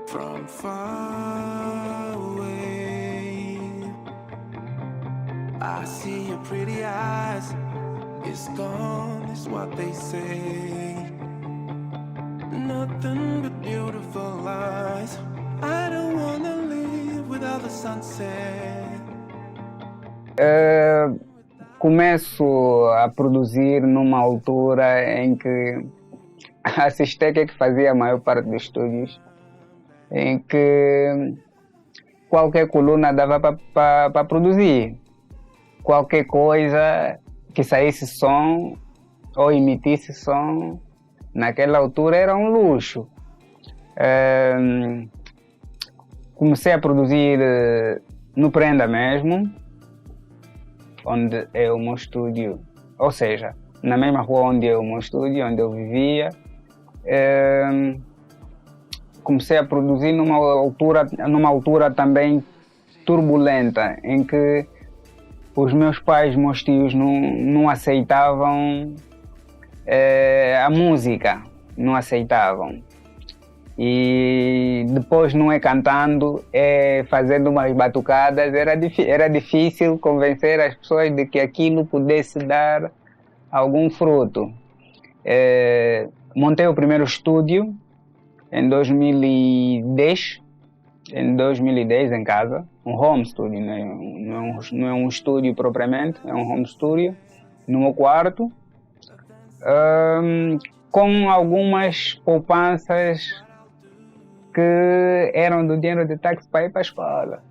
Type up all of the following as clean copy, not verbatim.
from far away. I see your pretty eyes. It's gone, is what they say. Nothing but beautiful lies. I don't wanna live without the sunset. Começo a produzir numa altura em que a Sistec é que fazia a maior parte dos estúdios, em que qualquer coluna dava para produzir. Qualquer coisa que saísse som ou emitisse som, naquela altura era um luxo. Comecei a produzir no Prenda mesmo, onde é o meu estúdio, ou seja, na mesma rua onde é o meu estúdio, onde eu vivia. Comecei a produzir numa altura também turbulenta, em que os meus pais, meus tios não aceitavam a música, não aceitavam. E depois não é cantando, é fazendo umas batucadas. Era difícil convencer as pessoas de que aquilo pudesse dar algum fruto. Montei o primeiro estúdio em 2010, em casa, um home studio, não é um estúdio propriamente, é um home studio, no meu quarto, com algumas poupanças que eram do dinheiro de táxi para ir para a escola.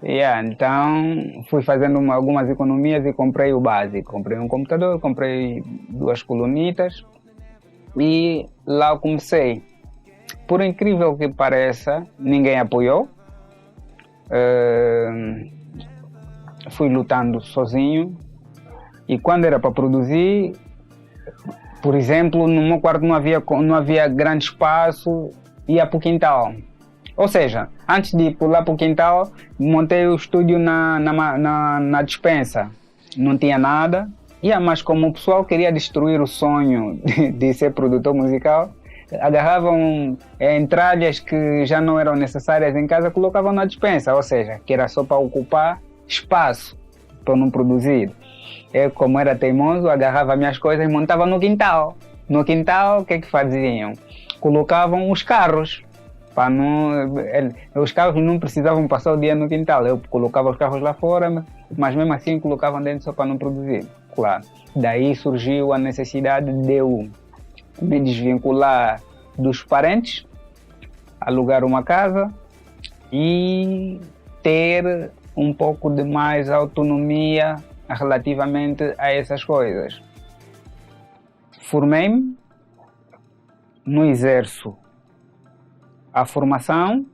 Então fui fazendo algumas economias e comprei o básico. Comprei um computador, comprei 2 colunitas e lá eu comecei. Por incrível que pareça, ninguém apoiou. Fui lutando sozinho e quando era para produzir, por exemplo, no meu quarto não havia grande espaço, ia para o quintal. Ou seja, antes de ir lá para o quintal, montei o estúdio na despensa. Não tinha nada, mas como o pessoal queria destruir o sonho de ser produtor musical, agarravam entralhas que já não eram necessárias em casa, colocavam na despensa, ou seja, que era só para ocupar espaço, para não produzir. Eu, como era teimoso, agarrava minhas coisas e montava no quintal. No quintal, o que é que faziam? Colocavam os carros. Os carros não precisavam passar o dia no quintal. Eu colocava os carros lá fora, mas mesmo assim colocavam dentro só para não produzir. Claro. Daí surgiu a necessidade de eu me desvincular dos parentes, alugar uma casa e ter um pouco de mais autonomia relativamente a essas coisas. Formei-me, não exerço a formação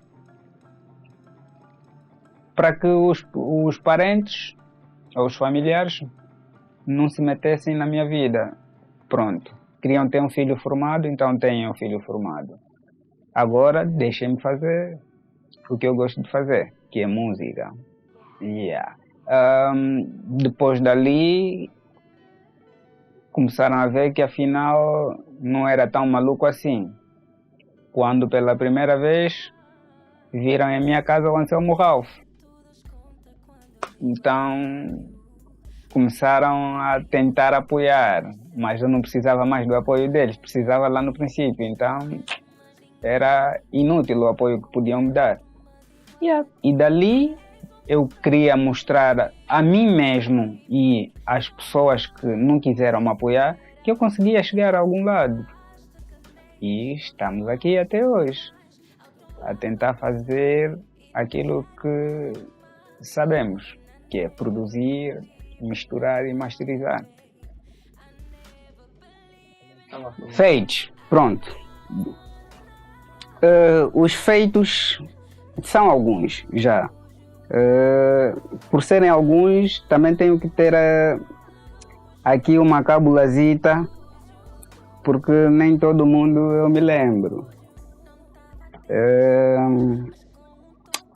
para que os parentes ou os familiares não se metessem na minha vida. Pronto. Queriam ter um filho formado, então tenham um filho formado. Agora deixem-me fazer o que eu gosto de fazer, que é música. Depois dali começaram a ver que afinal não era tão maluco assim. Quando pela primeira vez viram em minha casa o Anselmo Ralph. Então começaram a tentar apoiar, mas eu não precisava mais do apoio deles, precisava lá no princípio, então era inútil o apoio que podiam me dar. E dali eu queria mostrar a mim mesmo e às pessoas que não quiseram me apoiar que eu conseguia chegar a algum lado. E estamos aqui até hoje, a tentar fazer aquilo que sabemos, que é produzir, misturar e masterizar. Feitos, pronto. Os feitos são alguns já. Por serem alguns, também tenho que ter aqui uma cabulazita, porque nem todo mundo eu me lembro.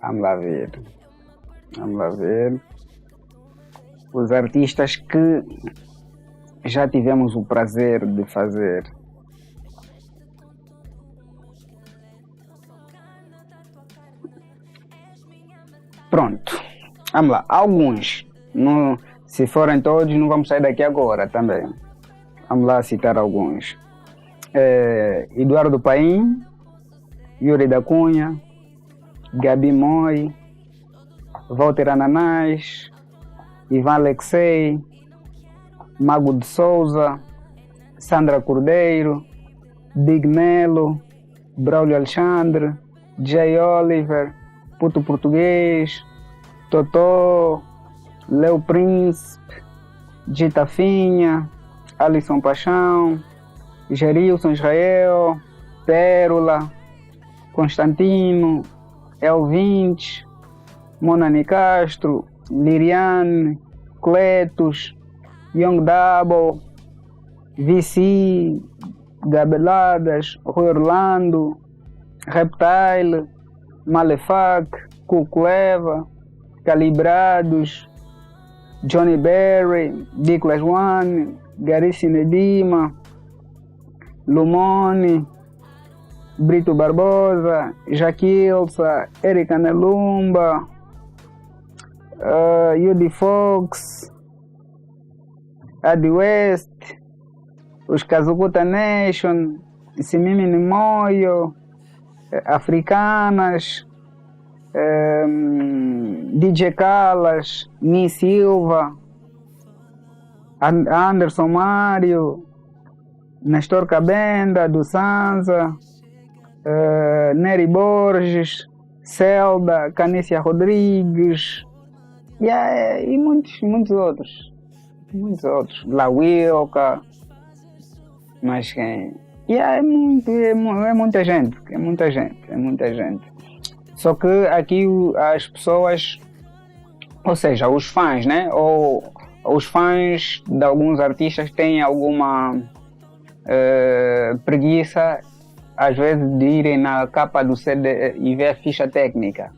Vamos lá ver. Os artistas que já tivemos o prazer de fazer. Pronto, vamos lá. Alguns, não, se forem todos, não vamos sair daqui agora também. Vamos lá citar alguns. Eduardo Paim, Yuri da Cunha, Gabi Moi, Walter Ananás, Ivan Alexei, Mago de Souza, Sandra Cordeiro, Big Melo, Braulio Alexandre, Jay Oliver, Puto Português, Totó, Leo Príncipe, Gita Finha, Alisson Paixão, Gerilson Israel, Pérola, Constantino, Elvinte, Monani Castro, Liriane, Cletus, Young Double, VC, Gabeladas, Rui Orlando, Reptile, Malefac, Cuculeva, Calibrados, Johnny Berry, Diclas One, Garici Nedima, Lumone, Brito Barbosa, Jaquilsa, Erika Nelumba, Yudi Fox, Adi West, os Kazukuta Nation, Simimi Nimoyo, Africanas, DJ Calas, Ni Silva, Anderson Mário, Nestor Cabenda, do Sanza, Nery Borges, Celda, Canícia Rodrigues, e muitos outros. Muitos outros. La Wilca, mas quem? É muita gente. Só que aqui as pessoas, ou seja, os fãs, né? Ou os fãs de alguns artistas têm alguma preguiça, às vezes, de irem na capa do CD e ver a ficha técnica.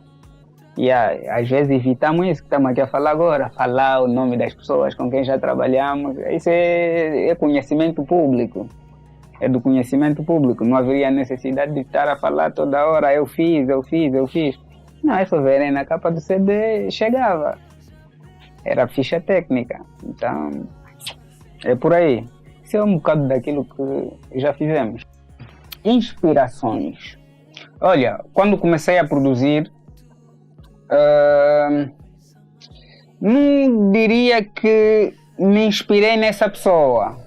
E às vezes evitamos isso que estamos aqui a falar agora, falar o nome das pessoas com quem já trabalhamos. Isso é conhecimento público. É do conhecimento público. Não haveria necessidade de estar a falar toda hora, eu fiz. Não, é só verem na capa do CD, chegava. Era ficha técnica. Então, é por aí. Isso é um bocado daquilo que já fizemos. Inspirações. Olha, quando comecei a produzir, não diria que me inspirei nessa pessoa,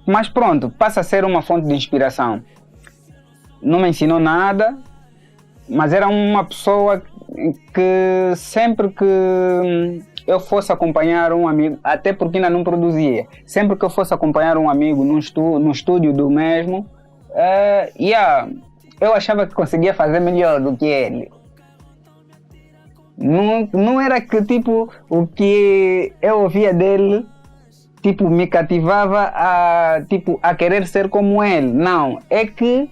mas pronto, passa a ser uma fonte de inspiração. Não me ensinou nada, mas era uma pessoa que sempre que eu fosse acompanhar um amigo, até porque ainda não produzia, sempre que eu fosse acompanhar um amigo no estúdio do mesmo, eu achava que conseguia fazer melhor do que ele. Não era que tipo o que eu ouvia dele tipo me cativava a querer ser como ele. Não, é que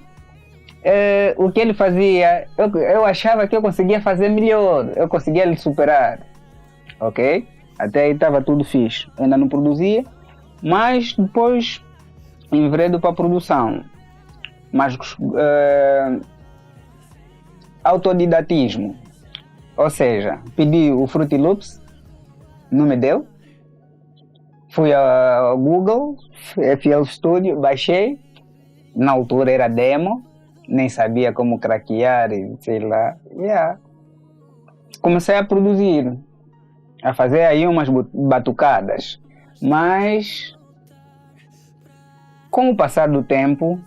o que ele fazia eu achava que eu conseguia fazer melhor, eu conseguia lhe superar, ok? Até aí estava tudo fixe, eu ainda não produzia, mas depois enveredo para a produção. Mas autodidatismo. Ou seja, pedi o Fruity Loops, não me deu. Fui ao Google, FL Studio, baixei. Na altura era demo, nem sabia como craquear e sei lá. Comecei a produzir, a fazer aí umas batucadas. Mas, com o passar do tempo,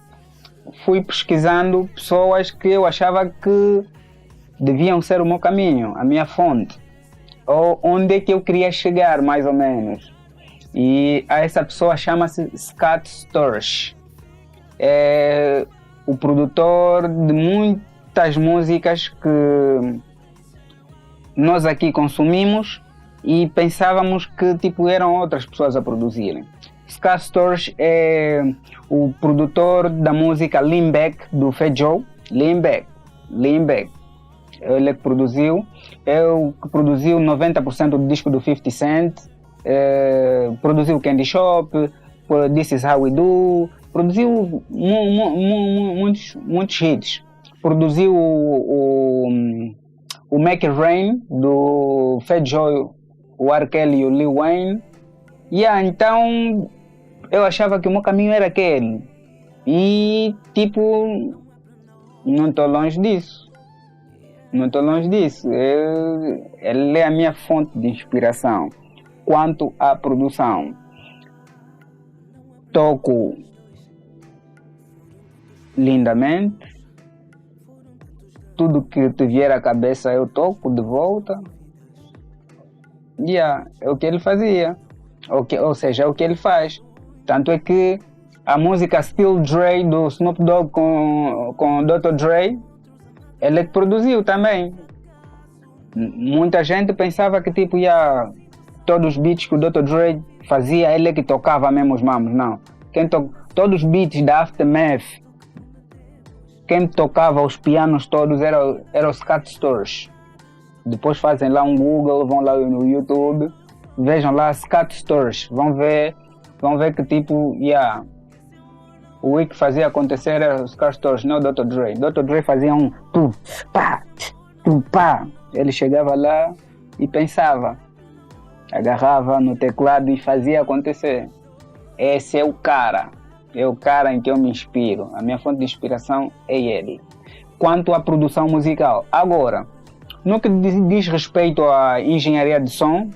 fui pesquisando pessoas que eu achava que deviam ser o meu caminho, a minha fonte, ou onde é que eu queria chegar, mais ou menos. E essa pessoa chama-se Scott Storch. É o produtor de muitas músicas que nós aqui consumimos e pensávamos que tipo eram outras pessoas a produzirem. Scott Storch é o produtor da música Lean Back do Fat Joe. Lean Back. Ele que produziu. Ele que produziu 90% do disco do 50 Cent. Produziu Candy Shop, This Is How We Do. Produziu muitos hits. Produziu o Make It Rain, do Fat Joe, o R. Kelly e o Lil Wayne. Então eu achava que o meu caminho era aquele. E tipo, não estou longe disso. Não estou longe disso. Ele é a minha fonte de inspiração. Quanto à produção, toco lindamente. Tudo que te vier à cabeça eu toco de volta. É o que ele fazia. Ou seja, é o que ele faz. Tanto é que a música Still Dre do Snoop Dogg com Dr. Dre, ele é que produziu também. Muita gente pensava que tipo, todos os beats que o Dr. Dre fazia, ele é que tocava mesmo os mamos. Não. Todos os beats da Aftermath, quem tocava os pianos todos era os Scat Storch. Depois fazem lá um Google, vão lá no YouTube, vejam lá Scat Storch, vão ver que tipo, o que fazia acontecer era os Scat Storch, não o Dr. Dre. Dr. Dre fazia um tu, pá. Ele chegava lá e pensava, agarrava no teclado e fazia acontecer. Esse é o cara em que eu me inspiro. A minha fonte de inspiração é ele. Quanto à produção musical, agora, no que diz respeito à engenharia de som,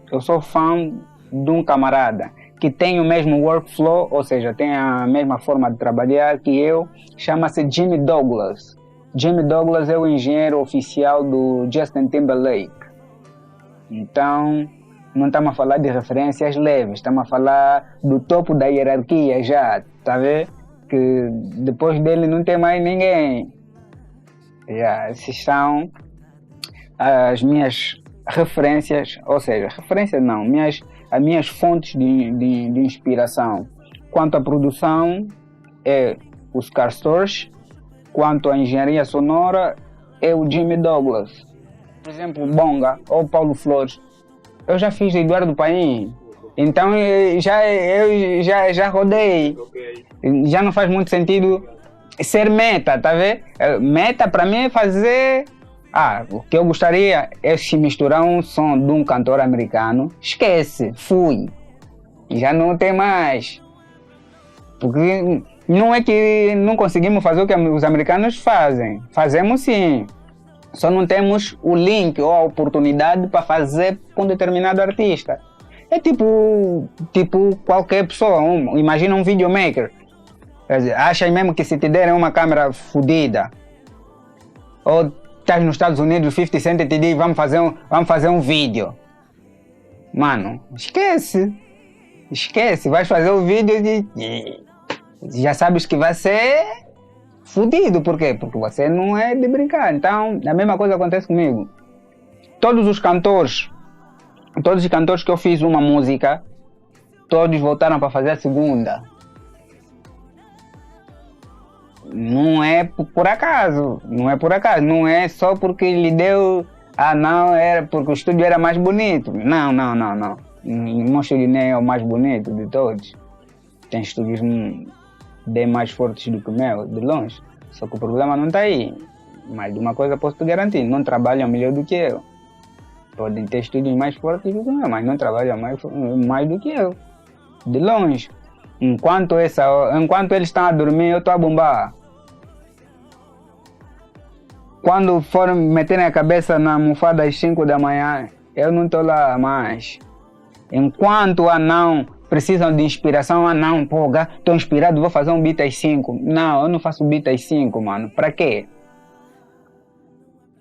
eu sou fã de um camarada que tem o mesmo workflow, ou seja, tem a mesma forma de trabalhar que eu, chama-se Jimmy Douglas. Jimmy Douglas é o engenheiro oficial do Justin Timberlake. Então, não estamos a falar de referências leves, estamos a falar do topo da hierarquia já, tá vendo? Que depois dele não tem mais ninguém. Esses são as minhas referências, ou seja, referências não, as minhas fontes de inspiração. Quanto à produção, é os Scat Storch. Quanto à engenharia sonora, é o Jimmy Douglas. Por exemplo, o Bonga ou Paulo Flores. Eu já fiz Eduardo Paim, então eu já rodei. Já não faz muito sentido ser meta, tá vendo? Meta para mim é fazer... o que eu gostaria é se misturar um som de um cantor americano. Esquece, fui. Já não tem mais. Porque não é que não conseguimos fazer o que os americanos fazem. Fazemos sim. Só não temos o link ou a oportunidade para fazer com um determinado artista. É tipo qualquer pessoa. Imagina um videomaker. Quer dizer, acha mesmo que se te derem uma câmera fodida, ou estás nos Estados Unidos, o 50 Cent te diz vamos fazer um vídeo. Mano, esquece. Vais fazer o vídeo e já sabes que vai ser fudido. Por quê? Porque você não é de brincar. Então, a mesma coisa acontece comigo. Todos os cantores que eu fiz uma música, todos voltaram para fazer a segunda. Não é por acaso. Não é só porque lhe deu... não, era porque o estúdio era mais bonito. Não. O meu estúdio nem é o mais bonito de todos. Tem estúdios bem mais fortes do que o meu, de longe. Só que o problema não está aí. Mas de uma coisa posso te garantir, não trabalham melhor do que eu. Podem ter estúdios mais fortes do que o meu, mas não trabalham mais do que eu. De longe. Enquanto eles estão a dormir, eu estou a bombar. Quando forem meterem a cabeça na almofada às 5 da manhã, eu não estou lá mais. Enquanto não precisam de inspiração, estou inspirado, vou fazer um beat às 5. Não, eu não faço beat às 5, mano. Pra quê?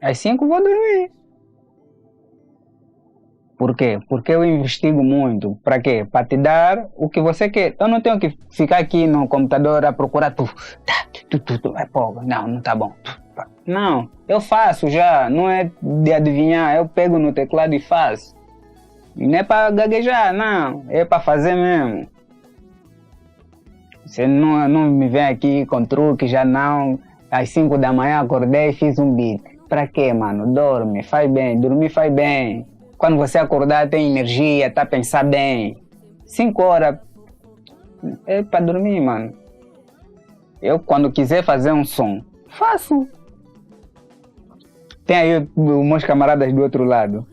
Às 5 vou dormir. Por quê? Porque eu investigo muito. Pra quê? Pra te dar o que você quer. Eu não tenho que ficar aqui no computador a procurar não tá bom. Não, eu faço já. Não é de adivinhar. Eu pego no teclado e faço. Não é para gaguejar, não. É para fazer mesmo. Você não me vem aqui com truque, já não. Às 5 da manhã acordei e fiz um beat. Pra quê, mano? Dorme, faz bem. Dormir faz bem. Quando você acordar tem energia, tá a pensar bem. 5 horas é para dormir, mano. Eu quando quiser fazer um som, faço. Tem aí os meus camaradas do outro lado.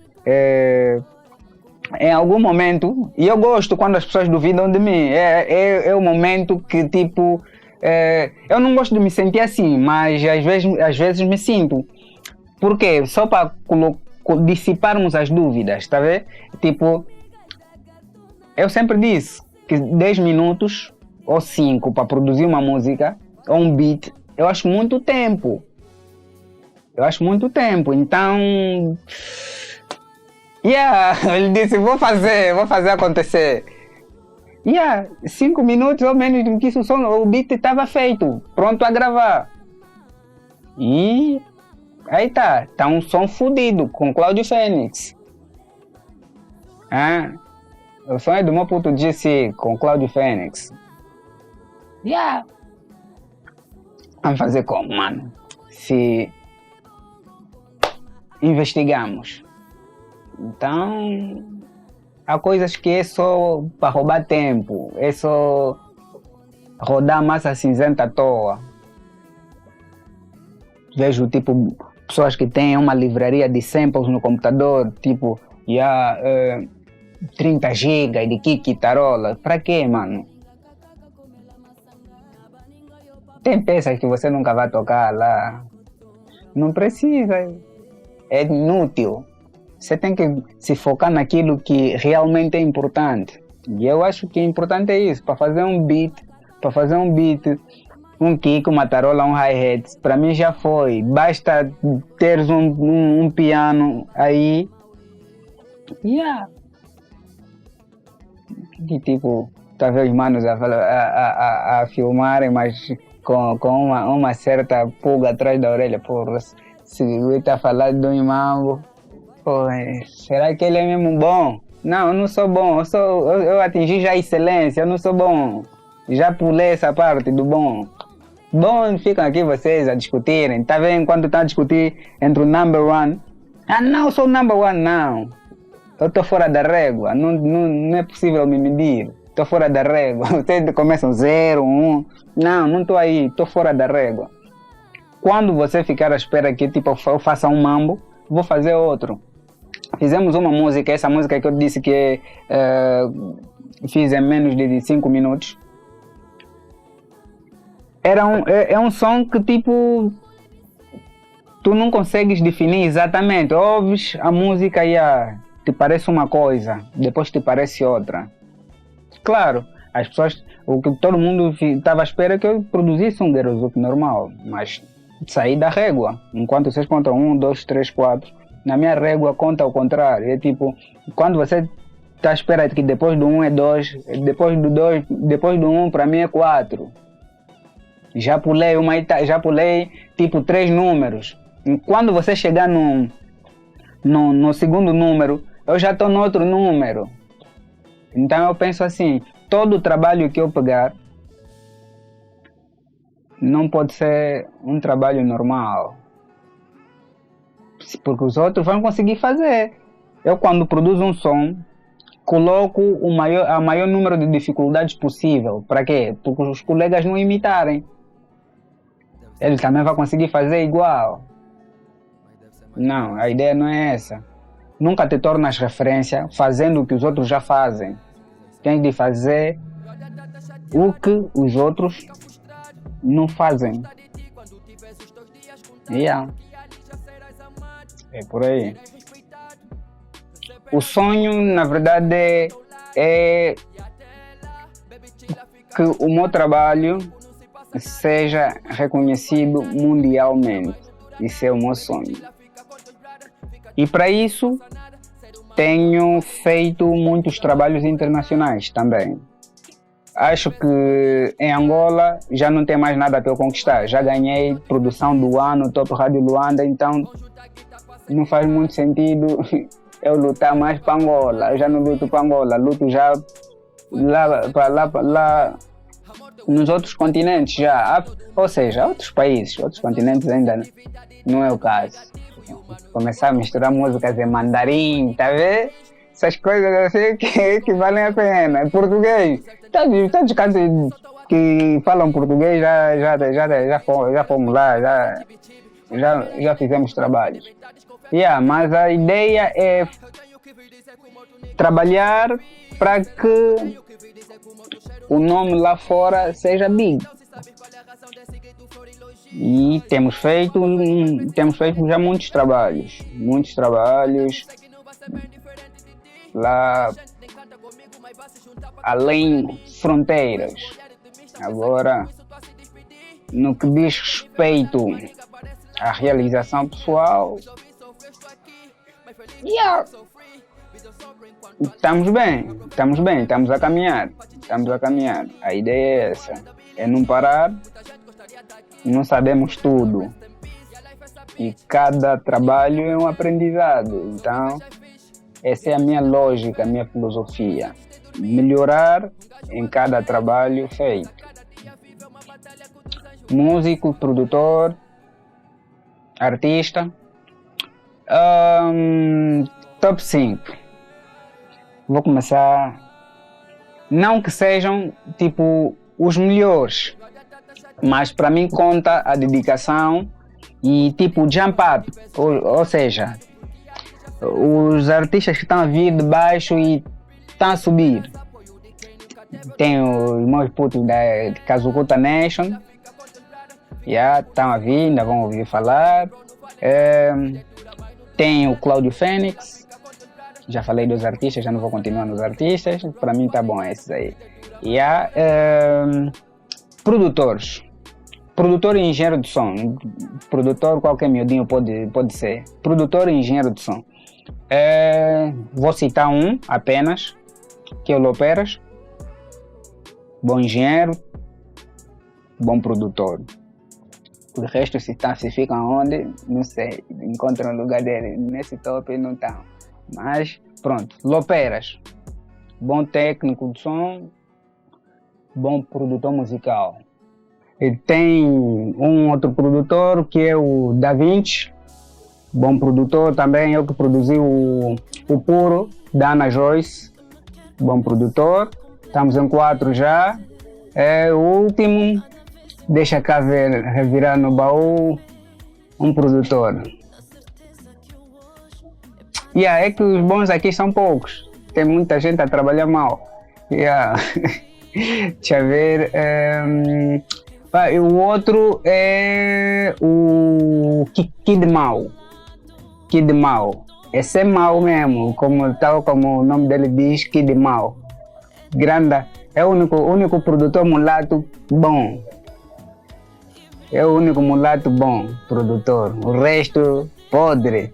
Em algum momento, e eu gosto quando as pessoas duvidam de mim, é o momento que tipo, eu não gosto de me sentir assim, mas às vezes me sinto. Por quê? Só para dissiparmos as dúvidas, tá vendo? Tipo, eu sempre disse que 10 minutos ou 5 para produzir uma música ou um beat, eu acho muito tempo. Então, ele disse, vou fazer acontecer. 5 minutos ou menos do que isso, o beat estava feito, pronto a gravar. E aí tá um som fodido com Cláudio Fênix. O som é do meu puto GC com Cláudio Fênix. Vamos fazer como, mano? Se investigamos. Então, há coisas que é só para roubar tempo, é só rodar massa cinzenta à toa. Vejo, tipo, pessoas que têm uma livraria de samples no computador, tipo, 30 GB de Kiki Tarola. Pra quê, mano? Tem peças que você nunca vai tocar lá. Não precisa. É inútil. Você tem que se focar naquilo que realmente é importante. E eu acho que é importante é isso. Para fazer um beat, um kick, uma tarola, um hi-hat, para mim já foi. Basta teres um piano aí. E tipo, talvez os manos a filmarem, mas com uma certa pulga atrás da orelha. Porra, se eu está falando de um mambo, será que ele é mesmo bom? Não, eu não sou bom, eu atingi já a excelência, eu não sou bom. Já pulei essa parte do bom. Bom, ficam aqui vocês a discutirem. Tá vendo quando estão a discutir entre o number one? Não, eu sou o number one, não. Eu estou fora da régua, não é possível me medir. Estou fora da régua. Vocês começam 0, 1. Não estou aí, estou fora da régua. Quando você ficar à espera que tipo, eu faça um mambo, vou fazer outro. Fizemos uma música, essa música que eu disse que fiz em menos de 5 minutos. É um som que tipo tu não consegues definir exatamente. Ouves a música e te parece uma coisa, depois te parece outra. Claro, as pessoas, o que todo mundo estava à espera é que eu produzisse um Guerreiro normal, mas saí da régua. Enquanto vocês contam 1, 2, 3, 4, na minha régua conta ao contrário. É tipo, quando você está à espera de que depois do 1 é 2, depois do 2, depois do 1 para mim é 4. Já pulei tipo 3 números. E quando você chegar no segundo número, eu já estou no outro número. Então eu penso assim, todo o trabalho que eu pegar não pode ser um trabalho normal. Porque os outros vão conseguir fazer. Eu quando produzo um som, coloco a maior número de dificuldades possível. Para quê? Porque os colegas não imitarem. Ele também vai conseguir fazer igual. Não, a ideia não é essa. Nunca te tornas referência fazendo o que os outros já fazem. Tens de fazer o que os outros não fazem. É por aí. O sonho, na verdade, é que o meu trabalho seja reconhecido mundialmente. Isso é o meu sonho. E para isso, tenho feito muitos trabalhos internacionais também. Acho que em Angola já não tem mais nada para eu conquistar. Já ganhei produção do ano, Top Rádio Luanda, então não faz muito sentido eu lutar mais para Angola. Eu já não luto para Angola, luto já lá nos outros continentes já. Ou seja, outros países, outros continentes ainda não é o caso. Começar a misturar músicas em mandarim, tá vendo? Essas coisas assim que valem a pena. Em português, tantos cantos que falam português já fomos lá, já. já fizemos trabalhos. Mas a ideia é trabalhar para que o nome lá fora seja big. E temos feito já muitos trabalhos lá além fronteiras. Agora, no que diz respeito à realização pessoal, estamos bem, estamos a caminhar. A ideia é essa, é não parar, não sabemos tudo. E cada trabalho é um aprendizado. Então, essa é a minha lógica, a minha filosofia. Melhorar em cada trabalho feito. Músico, produtor, artista. Top 5. Vou começar. Não que sejam tipo os melhores, mas para mim conta a dedicação e tipo jump up, ou seja, os artistas que estão a vir de baixo e estão a subir. Tem os meus putos da Kazukuta Nation, estão a vir, ainda vão ouvir falar. Tem o Cláudio Fênix, já falei dos artistas, já não vou continuar nos artistas, para mim tá bom esses aí. Produtores. Produtor e engenheiro de som. Produtor, qualquer miudinho pode ser. Produtor e engenheiro de som. Vou citar um apenas, que é o Loperas. Bom engenheiro, bom produtor. O resto se ficam onde, não sei. Encontram o lugar dele nesse top e não estão. Mas pronto, Loperas. Bom técnico de som, bom produtor musical. E tem um outro produtor que é o Da Vinci, bom produtor também, eu que produzi o Puro, da Ana Joyce, bom produtor. Estamos em 4 já. O último, deixa cá ver, revirar no baú, um produtor. É que os bons aqui são poucos, tem muita gente a trabalhar mal. Deixa eu ver. O outro é o Kid Mau. Esse é mau mesmo, tal como o nome dele diz, Kid Mau. Grande, é o único produtor mulato bom. É o único mulato bom produtor. O resto, podre.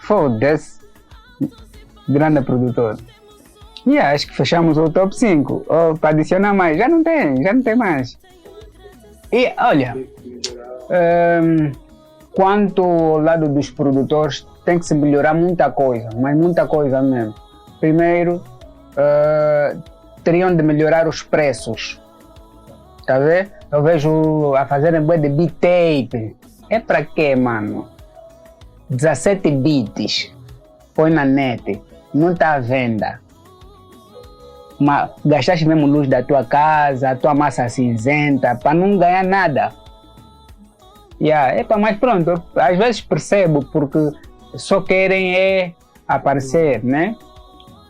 Foda-se. Grande produtor. Acho que fechamos o top 5. Para adicionar mais, já não tem mais. E olha, quanto ao lado dos produtores, tem que se melhorar muita coisa, mas muita coisa mesmo. Primeiro, teriam de melhorar os preços. Tá vendo? Eu vejo a fazerem bué de beat tape. É pra quê, mano? 17 bits. Põe na net. Não tá à venda. Gastaste mesmo luz da tua casa, a tua massa cinzenta, para não ganhar nada. Mas pronto, às vezes percebo, porque só querem aparecer, né?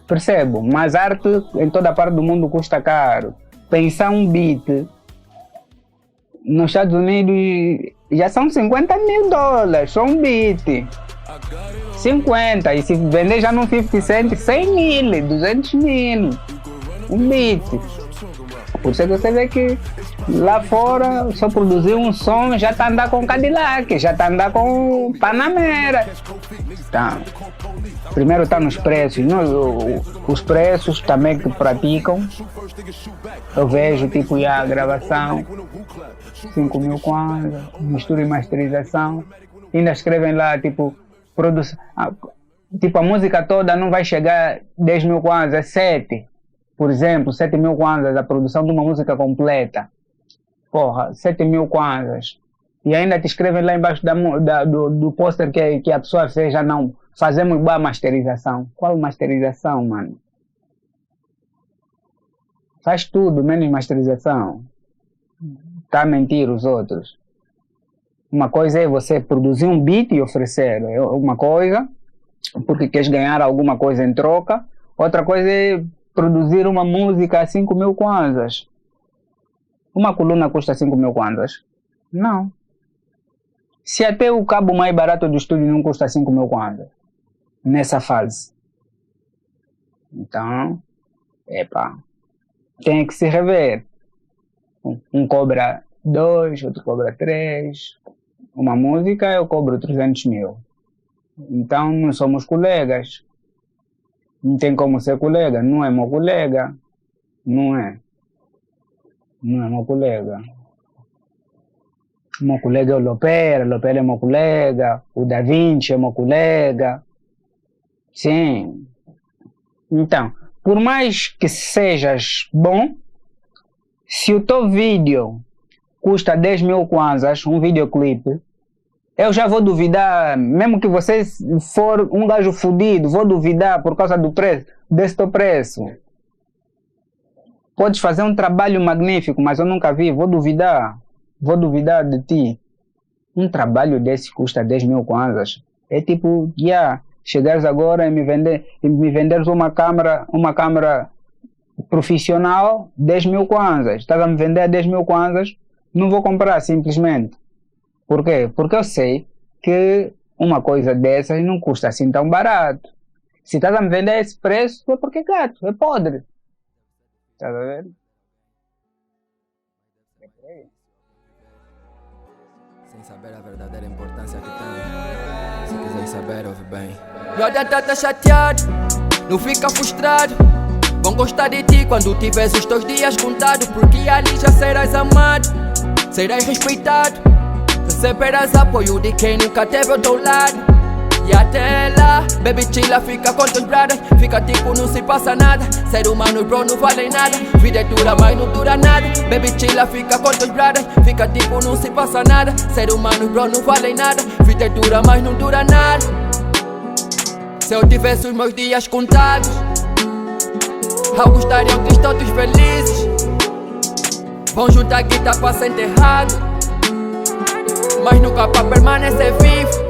Percebo, mas arte em toda parte do mundo custa caro. Pensar um beat nos Estados Unidos já são $50.000, só um beat. 50, e se vender já no 50 Cent, 100 mil, 200 mil. Um beat. Por isso que você vê que lá fora só produzir um som já tá andando com Cadillac, já tá andando com Panamera. Tá. Primeiro tá nos preços, os preços também que praticam. Eu vejo tipo a gravação, 5.000 kwanza, mistura e masterização. Ainda escrevem lá tipo produção. Tipo a música toda não vai chegar 10.000 kwanza, é 7. Por exemplo, 7.000 kwanzas, a produção de uma música completa. 7.000 kwanzas. E ainda te escrevem lá embaixo do pôster que a pessoa fez, já não. Fazemos boa masterização. Qual masterização, mano? Faz tudo, menos masterização. Tá a mentir os outros. Uma coisa é você produzir um beat e oferecer uma coisa, porque queres ganhar alguma coisa em troca. Outra coisa é produzir uma música a 5.000 kwanzas. Uma coluna custa 5.000 kwanzas? Não. Se até o cabo mais barato do estúdio não custa 5.000 kwanzas, nessa fase. Então, tem que se rever. Um cobra 2, outro cobra 3. Uma música eu cobro 300.000. Então não somos colegas. Não tem como ser colega. Não é meu colega. Não é meu colega. Meu colega é o Lopera é meu colega. O Da Vinci é meu colega. Sim. Então, por mais que sejas bom, se o teu vídeo custa 10.000 kwanzas, um videoclipe, eu já vou duvidar, mesmo que você for um gajo fudido, vou duvidar por causa do preço, desse teu preço. Podes fazer um trabalho magnífico, mas eu nunca vi, vou duvidar de ti. Um trabalho desse custa 10.000 kwanzas. É tipo, chegares agora e me venderes uma câmera profissional, 10.000 kwanzas. Estás a me vender a 10.000 kwanzas, não vou comprar simplesmente. Por quê? Porque eu sei que uma coisa dessas não custa assim tão barato. Se estás a me vender a esse preço, é porque gato, é podre. Estás a ver? Sem saber a verdadeira importância que tem. Se quiser saber, ouve bem. Não adianta tá chateado, não fica frustrado. Vão gostar de ti quando tiveres os teus dias contados, porque ali já serás amado, serás respeitado, receberás apoio de quem nunca teve ao teu lado. E até lá, baby chilla, fica com teus brothers. Fica tipo, não se passa nada. Ser humano, bro, não vale nada. Vida é dura, mas não dura nada. Baby chilla, fica com teus brothers. Fica tipo, não se passa nada. Ser humano, bro, não vale nada. Vida é dura, mas não dura nada. Se eu tivesse os meus dias contados, alguns estariam tristes, outros felizes. Vão juntar guitarra pra ser enterrado, mas nunca pra permanecer vivo.